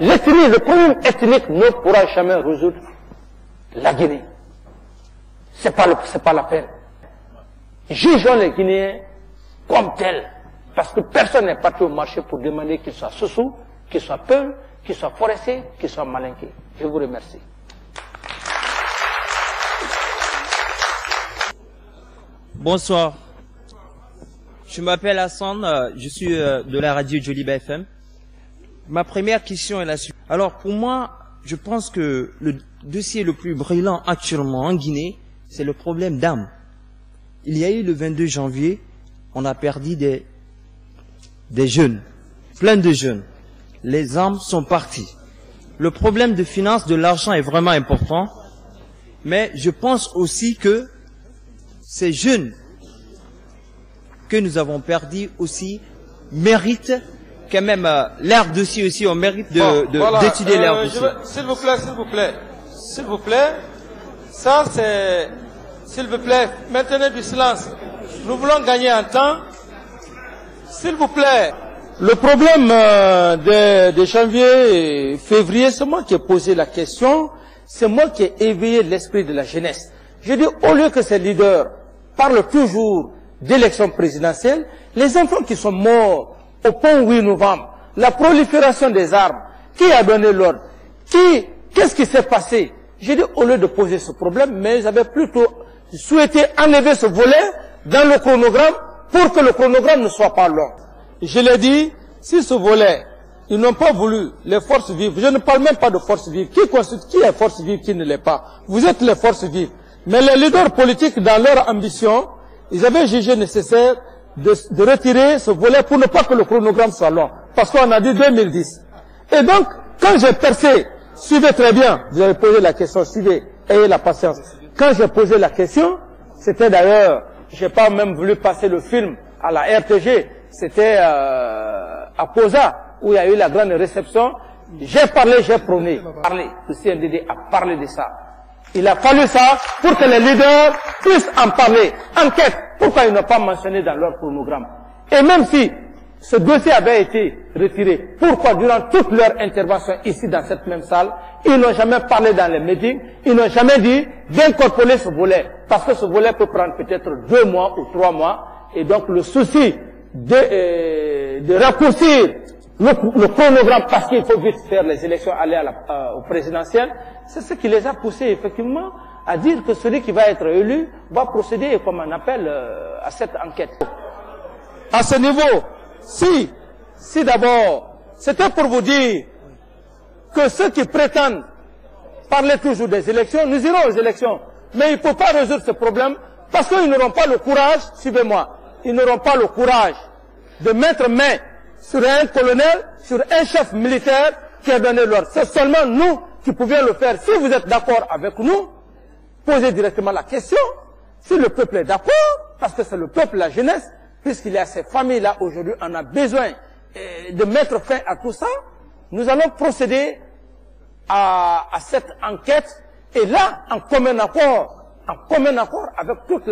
l'ethnie, le problème ethnique ne pourra jamais résoudre la Guinée. C'est pas la peine. Jugeons les Guinéens comme tels. Parce que personne n'est parti au marché pour demander qu'ils soient sous, qu'ils soient peuls, qu'ils soient forestiers, qu'ils soient malinqués. Je vous remercie. Bonsoir. Je m'appelle Hassan, je suis de la radio Joliba FM. Ma première question est la suivante. Alors pour moi, je pense que le dossier le plus brillant actuellement en Guinée, c'est le problème d'armes. Il y a eu le 22 janvier, on a perdu des jeunes, plein de jeunes. Les armes sont parties. Le problème de finance, de l'argent est vraiment important, mais je pense aussi que ces jeunes que nous avons perdus aussi méritent quand même leur dossier aussi, on mérite d'étudier leur dossier. S'il vous plaît, s'il vous plaît, s'il vous plaît, ça c'est, s'il vous plaît, maintenez du silence. Nous voulons gagner en temps. S'il vous plaît. Le problème de janvier et février, c'est moi qui ai posé la question, c'est moi qui ai éveillé l'esprit de la jeunesse. Je dis, au lieu que ces leaders parlent toujours d'élections présidentielles, les enfants qui sont morts au pont 8 novembre, la prolifération des armes, qui a donné l'ordre, qu'est-ce qui s'est passé? J'ai dit, au lieu de poser ce problème, mais ils avaient plutôt souhaité enlever ce volet dans le chronogramme pour que le chronogramme ne soit pas long. Je l'ai dit, si ce volet, ils n'ont pas voulu, les forces vives, je ne parle même pas de forces vives, qui est force vive, qui ne l'est pas? Vous êtes les forces vives. Mais les leaders politiques, dans leur ambition, ils avaient jugé nécessaire de retirer ce volet pour ne pas que le chronogramme soit long. Parce qu'on a dit 2010. Et donc, quand j'ai percé, suivez très bien, vous avez posé la question, suivez, ayez la patience. Quand j'ai posé la question, c'était d'ailleurs, j'ai pas même voulu passer le film à la RTG, c'était à Posa, où il y a eu la grande réception. J'ai parlé, j'ai prôné. Le CNDD a parlé de ça. Il a fallu ça pour que les leaders puissent en parler. Enquête, pourquoi ils n'ont pas mentionné dans leur chronogramme? Et même si ce dossier avait été retiré, pourquoi durant toute leur intervention ici dans cette même salle, ils n'ont jamais parlé dans les meetings, ils n'ont jamais dit d'incorporer ce volet, parce que ce volet peut prendre peut-être 2 mois ou 3 mois, et donc le souci de raccourcir le chronogramme parce qu'il faut vite faire les élections, aller au présidentiel, c'est ce qui les a poussés effectivement à dire que celui qui va être élu va procéder comme un appel à cette enquête. À ce niveau, si d'abord, c'était pour vous dire que ceux qui prétendent parler toujours des élections, nous irons aux élections, mais il ne faut pas résoudre ce problème parce qu'ils n'auront pas le courage, suivez-moi, ils n'auront pas le courage de mettre main sur un colonel, sur un chef militaire qui a donné l'ordre. C'est seulement nous qui pouvions le faire. Si vous êtes d'accord avec nous, posez directement la question. Si le peuple est d'accord, parce que c'est le peuple, la jeunesse, puisqu'il y a ces familles-là aujourd'hui, on a besoin de mettre fin à tout ça, nous allons procéder à cette enquête. Et là, en commun accord avec toute la